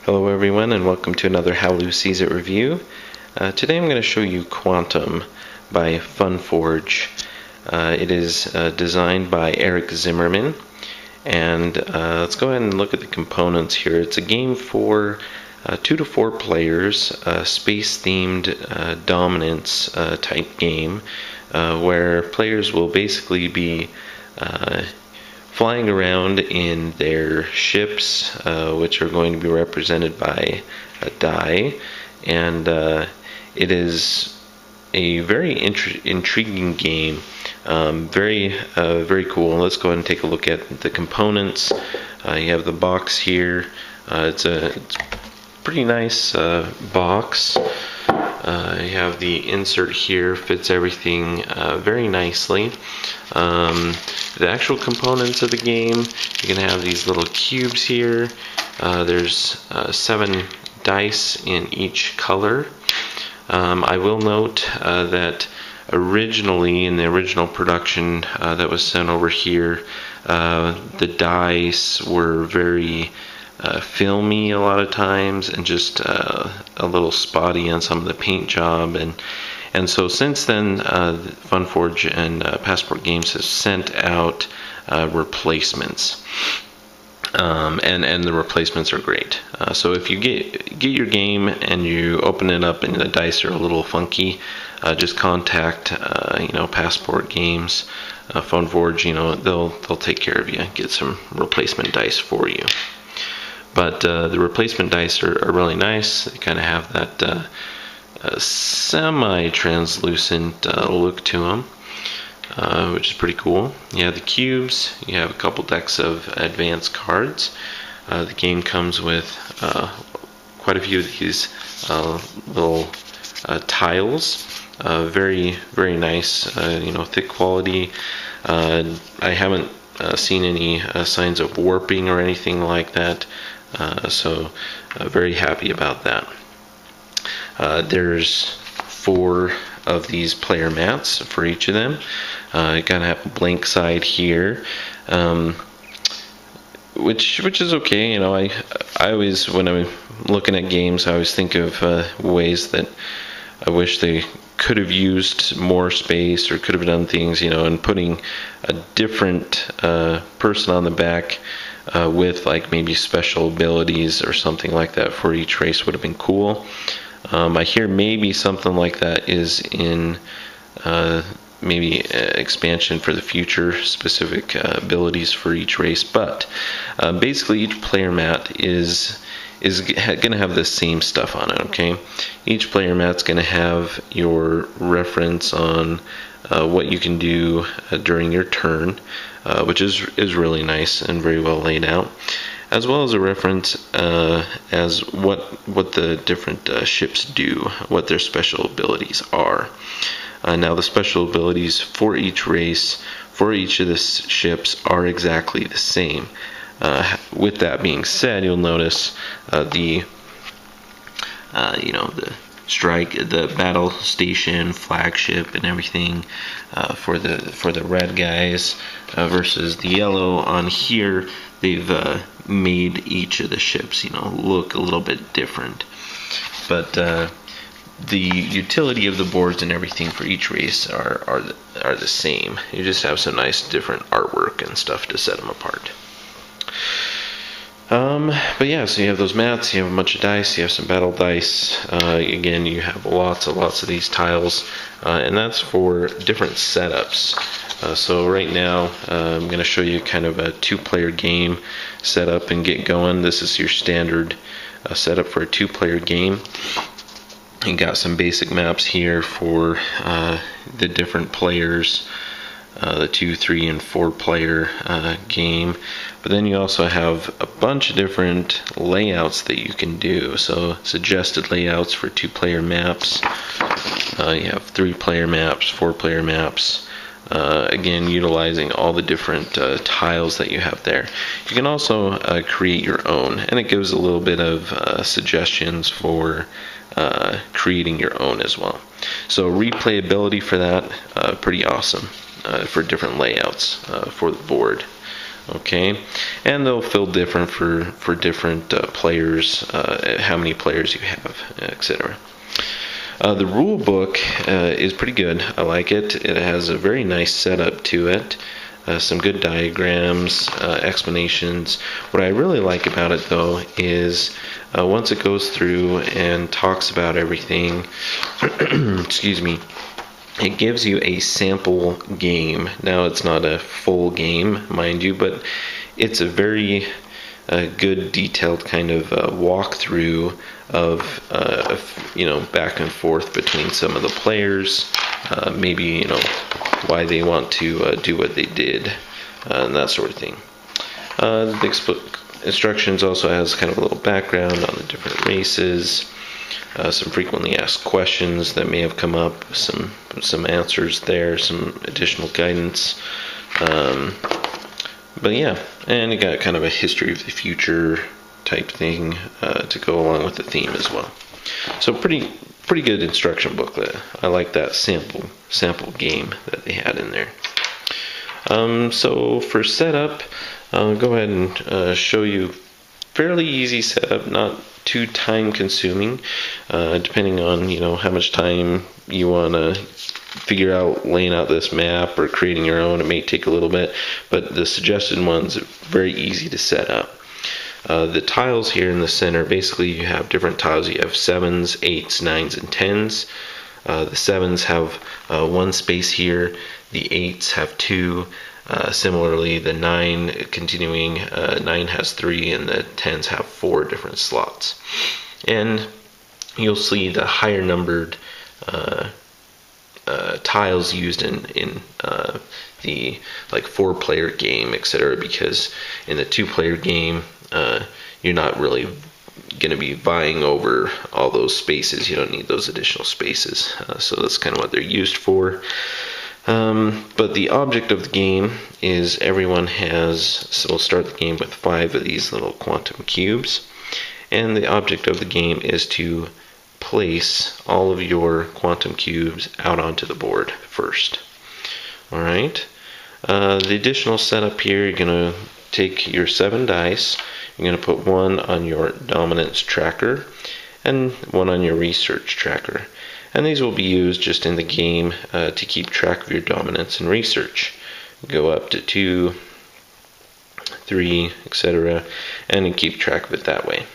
Hello everyone and welcome to another How Lou Sees It review. Today I'm going to show you Quantum by FunForge. It is designed by Eric Zimmerman, and let's go ahead and look at the components here. It's a game for 2 to 4 players, space-themed dominance type game, where players will basically be flying around in their ships, which are going to be represented by a die, and it is a very intriguing game. Very cool. Let's go ahead and take a look at the components. You have the box here. It's a pretty nice box. You have the insert here, fits everything very nicely. The actual components of the game, you're going to have these little cubes here. There's 7 dice in each color. I will note that originally, in the original production that was sent over here, the dice were very filmy a lot of times, and just a little spotty on some of the paint job, and so since then FunForge and Passport Games has sent out replacements, and the replacements are great. So if you get your game and you open it up and the dice are a little funky, just contact Passport Games, FunForge. They'll take care of you, get some replacement dice for you. But the replacement dice are really nice. They kind of have that semi-translucent look to them, which is pretty cool. You have the cubes. You have a couple decks of advanced cards. The game comes with quite a few of these little tiles. Very, very nice. Thick quality. I haven't seen any signs of warping or anything like that. So very happy about that. There's 4 of these player mats for each of them. You gotta have a blank side here, which is okay. I always, when I'm looking at games, I always think of ways that I wish they could have used more space, or could have done things, and putting a different person on the back with like maybe special abilities or something like that for each race would have been cool. I hear maybe something like that is in maybe expansion for the future, specific abilities for each race, but basically each player mat is going to have the same stuff on it. Okay, each player mat's going to have your reference on what you can do during your turn, which is really nice and very well laid out, as well as a reference as what the different ships do, what their special abilities are. Now the special abilities for each race, for each of the ships, are exactly the same. With that being said, you'll notice the strike, the battle station, flagship, and everything for the red guys versus the yellow on here. They've made each of the ships look a little bit different, but the utility of the boards and everything for each race are the same. You just have some nice different artwork and stuff to set them apart. But yeah, so you have those mats, you have a bunch of dice, you have some battle dice. Again, you have lots of these tiles, and that's for different setups. So right now, I'm going to show you kind of a 2-player game setup and get going. This is your standard setup for a 2-player game. You got some basic maps here for the different players, the 2, 3, and 4 player game. But then you also have a bunch of different layouts that you can do. So suggested layouts for 2-player maps. You have 3-player maps, 4-player maps. Again, utilizing all the different tiles that you have there. You can also create your own, and it gives a little bit of suggestions for creating your own as well. So replayability for that, pretty awesome for different layouts for the board. Okay, and they'll feel different for different players, how many players you have, etc. The rule book is pretty good. I like it. It has a very nice setup to it. Some good diagrams, explanations. What I really like about it, though, is once it goes through and talks about everything, excuse me, it gives you a sample game. Now, it's not a full game, mind you, but it's a very good detailed kind of walkthrough of back and forth between some of the players, maybe why they want to do what they did, and that sort of thing. The instructions also has kind of a little background on the different races, some frequently asked questions that may have come up, some answers there, some additional guidance. But yeah, and you got kind of a history of the future type thing to go along with the theme as well. So pretty good instruction booklet. I like that sample game that they had in there. So for setup, I'll go ahead and show you fairly easy setup, not too time consuming, depending on how much time you want to figure out laying out this map or creating your own. It may take a little bit, but the suggested ones are very easy to set up. The tiles here in the center, basically you have different tiles. You have 7s, 8s, 9s, and 10s. The 7s have one space here. The 8s have 2. Similarly, the 9 continuing, 9 has 3, and the 10s have 4 different slots. And you'll see the higher numbered tiles used in the 4-player game, etc. Because in the 2-player game, you're not really going to be vying over all those spaces. You don't need those additional spaces. So that's kind of what they're used for. But the object of the game is everyone has, so we'll start the game with 5 of these little quantum cubes. And the object of the game is to place all of your quantum cubes out onto the board first. Alright. The additional setup here, you're going to take your 7 dice, you're going to put 1 on your dominance tracker and 1 on your research tracker. And these will be used just in the game to keep track of your dominance and research. Go up to 2, 3, etc. and keep track of it that way.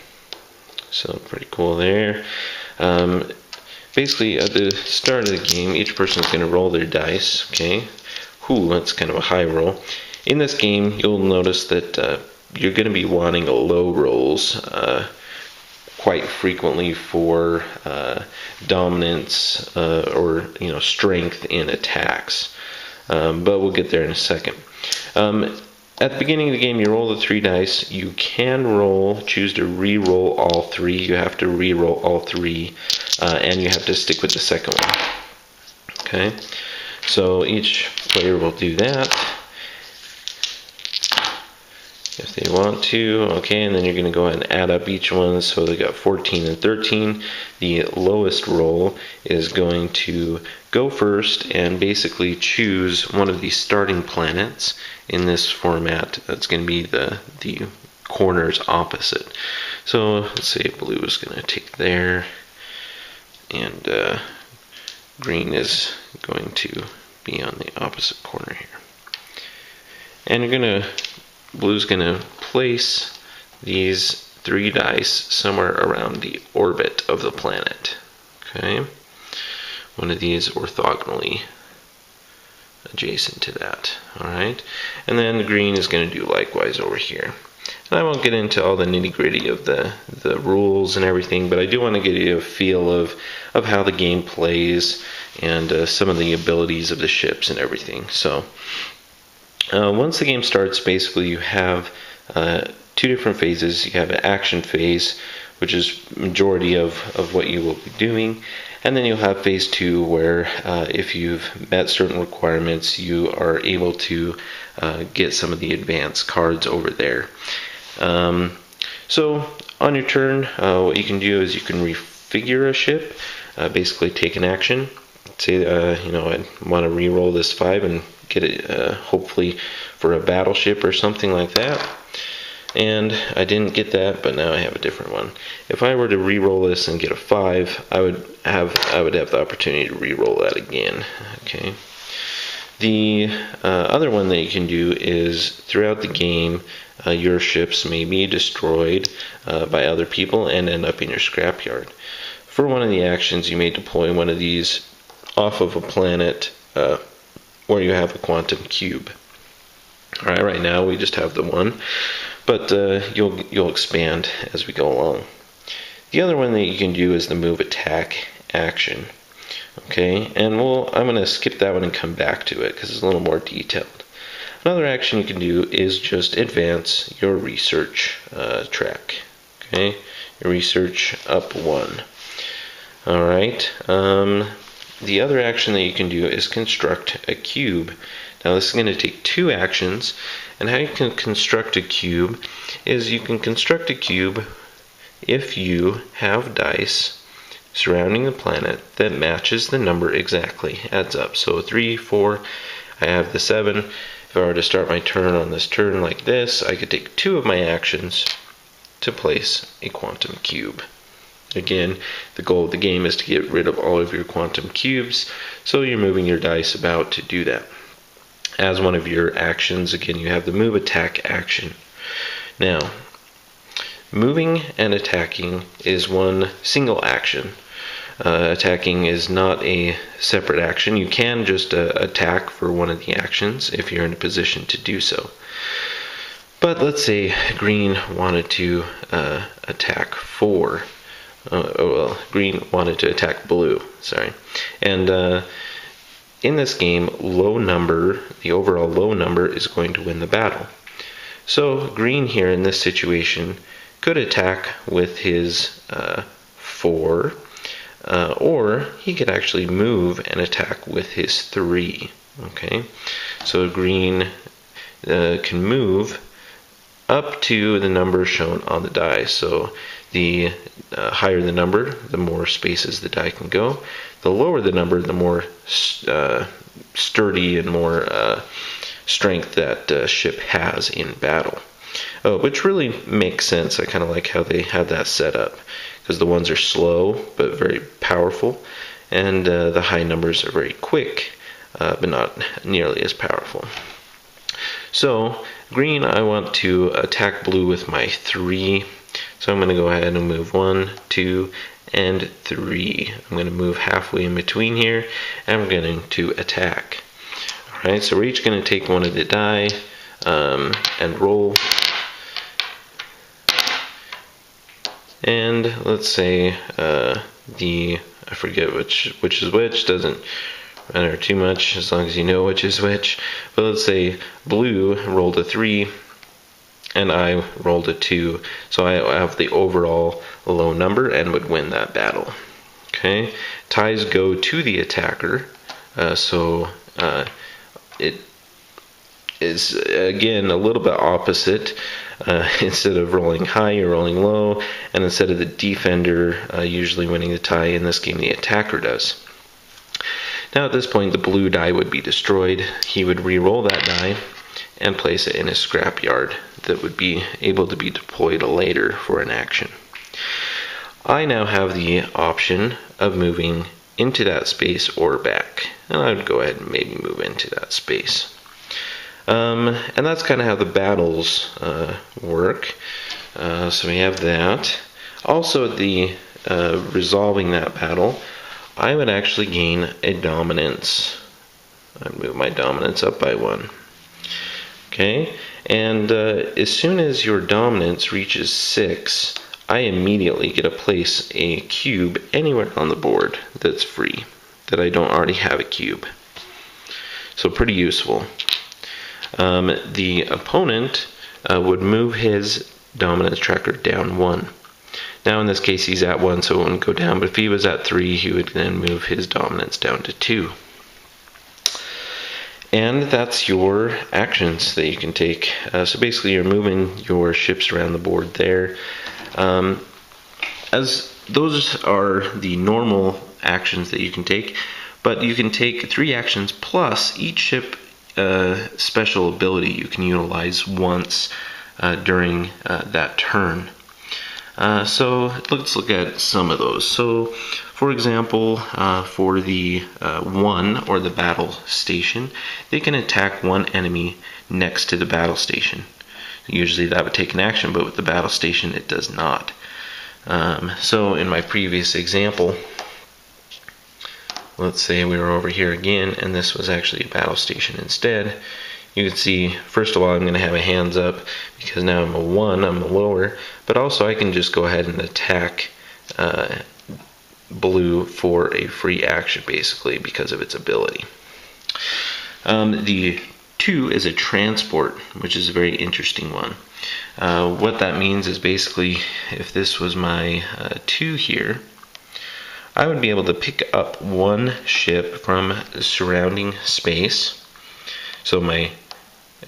So pretty cool there. Basically, at the start of the game, each person is going to roll their dice. Okay, that's kind of a high roll. In this game, you'll notice that you're going to be wanting low rolls quite frequently for dominance or strength in attacks. But we'll get there in a second. At the beginning of the game, you roll the 3 dice. You can choose to re-roll all 3. You have to re-roll all 3, and you have to stick with the second one. Okay, so each player will do that if they want to. Okay, and then you're going to go ahead and add up each one. So they got 14 and 13. The lowest roll is going to go first and basically choose one of these starting planets in this format. That's going to be the corners opposite. So let's say blue is going to take there, and green is going to be on the opposite corner here. And blue's going to place these 3 dice somewhere around the orbit of the planet. Okay, one of these orthogonally adjacent to that. Alright, and then the green is going to do likewise over here. And I won't get into all the nitty-gritty of the rules and everything, but I do want to give you a feel of how the game plays and some of the abilities of the ships and everything. So once the game starts, basically you have 2 different phases. You have an action phase, which is majority of what you will be doing, and then you'll have phase 2, where if you've met certain requirements, you are able to get some of the advanced cards over there. So on your turn, what you can do is you can refigure a ship, basically take an action. Say I want to re-roll this 5 and get it hopefully for a battleship or something like that. And I didn't get that, but now I have a different one. If I were to re-roll this and get a 5, I would have the opportunity to re-roll that again. Okay. The other one that you can do is throughout the game, your ships may be destroyed by other people and end up in your scrapyard. For one of the actions, you may deploy one of these off of a planet where you have a quantum cube. Alright, right now we just have the one, but you'll expand as we go along. The other one that you can do is the move attack action. Okay, and I'm going to skip that one and come back to it because it's a little more detailed. Another action you can do is just advance your research track. Okay, your research up 1. Alright, the other action that you can do is construct a cube. Now this is going to take 2 actions, and how you can construct a cube is you can construct a cube if you have dice surrounding the planet that matches the number exactly, adds up. So 3, 4, I have the 7. If I were to start my turn on this turn like this, I could take 2 of my actions to place a quantum cube. Again, the goal of the game is to get rid of all of your quantum cubes, so you're moving your dice about to do that. As one of your actions, again, you have the move attack action. Now, moving and attacking is one single action. Attacking is not a separate action. You can just attack for one of the actions if you're in a position to do so. But let's say green wanted to attack 4. Green wanted to attack blue, sorry. And in this game, the overall low number is going to win the battle. So green here in this situation could attack with his 4, or he could actually move and attack with his 3. Okay, so green can move up to the number shown on the die. So the higher the number, the more spaces the die can go. The lower the number, the more sturdy and more strength that ship has in battle. Which really makes sense. I kind of like how they have that set up, because the ones are slow but very powerful, and the high numbers are very quick but not nearly as powerful. So green, I want to attack blue with my 3. So I'm going to go ahead and move 1, 2, and 3. I'm going to move halfway in between here, and I'm going to attack. Alright, so we're each going to take one of the die and roll. And let's say I forget which is which, doesn't matter too much as long as you know which is which. But let's say blue rolled a 3 and I rolled a 2, so I have the overall low number and would win that battle. Okay, ties go to the attacker, so it is again a little bit opposite. Instead of rolling high, you're rolling low, and instead of the defender usually winning the tie, in this game the attacker does. Now at this point the blue die would be destroyed. He would re-roll that die and place it in his scrapyard that would be able to be deployed later for an action. I now have the option of moving into that space or back, and I would go ahead and maybe move into that space. And that's kind of how the battles work. So we have that. Also, the resolving that battle, I would actually gain a dominance. I'd move my dominance up by 1. Okay, and as soon as your dominance reaches 6, I immediately get to place a cube anywhere on the board that's free, that I don't already have a cube. So pretty useful. The opponent would move his dominance tracker down 1. Now in this case he's at 1, so it wouldn't go down, but if he was at 3, he would then move his dominance down to 2. And that's your actions that you can take. So basically you're moving your ships around the board there. As those are the normal actions that you can take, but you can take 3 actions plus each ship special ability you can utilize once during that turn. So let's look at some of those. So, for example, for the 1 or the battle station, they can attack one enemy next to the battle station. Usually that would take an action, but with the battle station it does not. So in my previous example, let's say we were over here again and this was actually a battle station instead. You can see, first of all, I'm going to have a hands up because now I'm a 1, I'm a lower, but also I can just go ahead and attack blue for a free action basically because of its ability. The 2 is a transport, which is a very interesting one. What that means is basically if this was my 2 here, I would be able to pick up one ship from the surrounding space. So my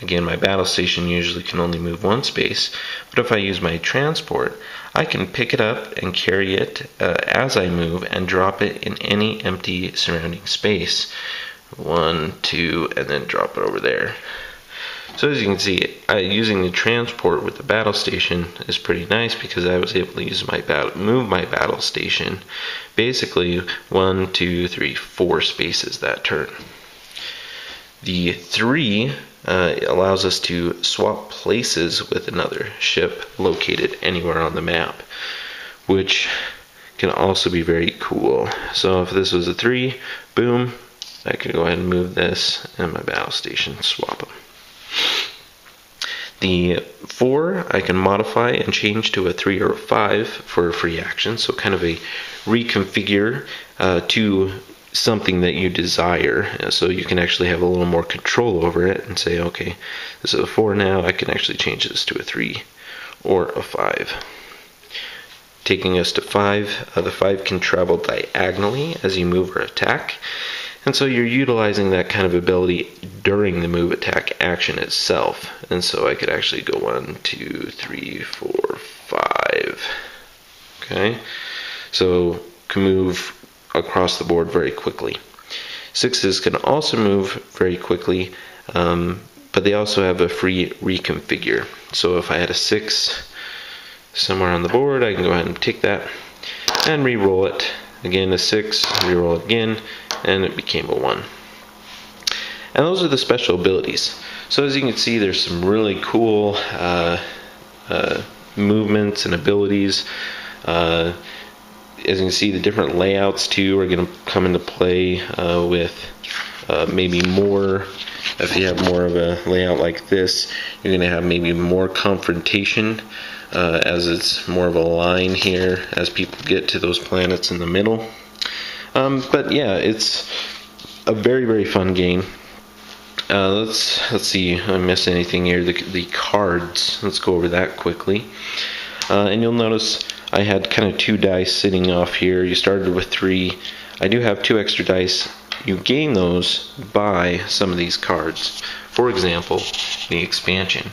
battle station usually can only move one space, but if I use my transport, I can pick it up and carry it as I move and drop it in any empty surrounding space. 1, 2, and then drop it over there. So as you can see, using the transport with the battle station is pretty nice because I was able to use move my battle station basically 1, 2, 3, 4 spaces that turn. The 3 allows us to swap places with another ship located anywhere on the map, which can also be very cool. So if this was a 3, boom, I could go ahead and move this and my battle station, swap them. The 4 I can modify and change to a 3 or a 5 for a free action, so kind of a reconfigure to something that you desire, so you can actually have a little more control over it and say, okay, this is a 4 now, I can actually change this to a 3 or a 5. Taking us to 5, the 5 can travel diagonally as you move or attack, and so you're utilizing that kind of ability during the move attack action itself. And so I could actually go 1, 2, 3, 4, 5. Okay, so can move across the board very quickly. 6s can also move very quickly, but they also have a free reconfigure. So if I had a 6 somewhere on the board, I can go ahead and take that and re-roll it. Again, a 6, re-roll it again, and it became a 1. And those are the special abilities. So as you can see, there's some really cool movements and abilities. As you can see, the different layouts too are going to come into play with maybe more. If you have more of a layout like this, you're going to have maybe more confrontation as it's more of a line here as people get to those planets in the middle. But yeah, it's a very, very fun game. Let's see if I missed anything here. The cards, let's go over that quickly. And you'll notice I had kind of 2 dice sitting off here. You started with 3. I do have 2 extra dice. You gain those by some of these cards. For example, the expansion.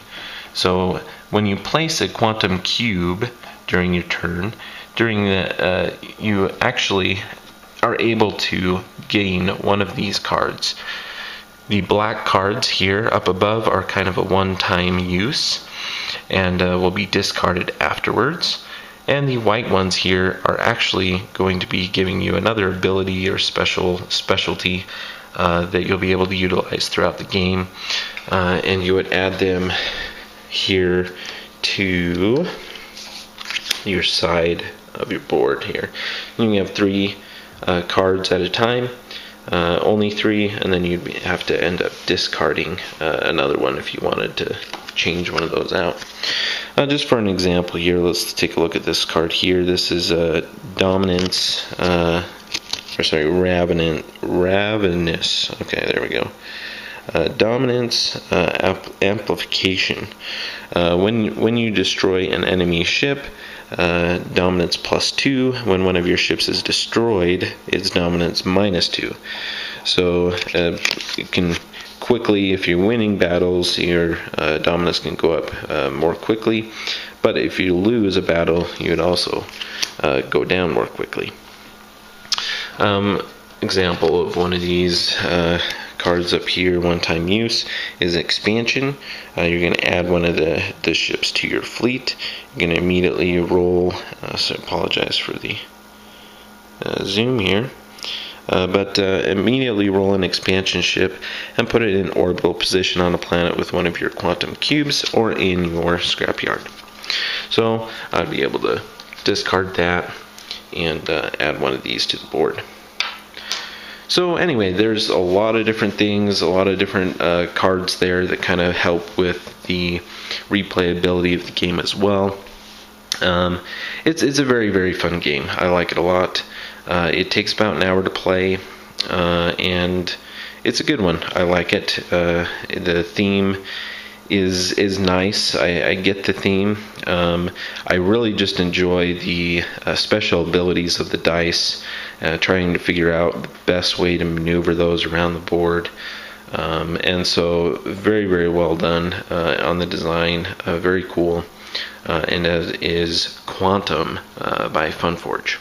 So when you place a quantum cube during your turn, you actually are able to gain one of these cards. The black cards here up above are kind of a one-time use and will be discarded afterwards. And the white ones here are actually going to be giving you another ability or specialty that you'll be able to utilize throughout the game. And you would add them here to your side of your board here. You can have 3 cards at a time, only 3, and then you'd have to end up discarding another one if you wanted to change one of those out. Just for an example here, let's take a look at this card here. This is Dominance, Ravenous. Okay, there we go. Dominance Amplification. When you destroy an enemy ship, dominance +2. When one of your ships is destroyed, it's dominance -2. So it can quickly, if you're winning battles, your dominance can go up more quickly. But if you lose a battle, you would also go down more quickly. Example of one of these cards up here, one-time use, is expansion. You're going to add one of the ships to your fleet. You're going to immediately roll, so I apologize for the zoom here. But immediately roll an expansion ship and put it in orbital position on a planet with one of your quantum cubes or in your scrapyard. So I'd be able to discard that and add one of these to the board. So anyway, there's a lot of different things, a lot of different cards there that kind of help with the replayability of the game as well. It's a very, very fun game. I like it a lot. It takes about an hour to play, and it's a good one. I like it. The theme is nice. I get the theme. I really just enjoy the special abilities of the dice, trying to figure out the best way to maneuver those around the board. And so very, very well done on the design. Very cool. And as is Quantum by Funforge.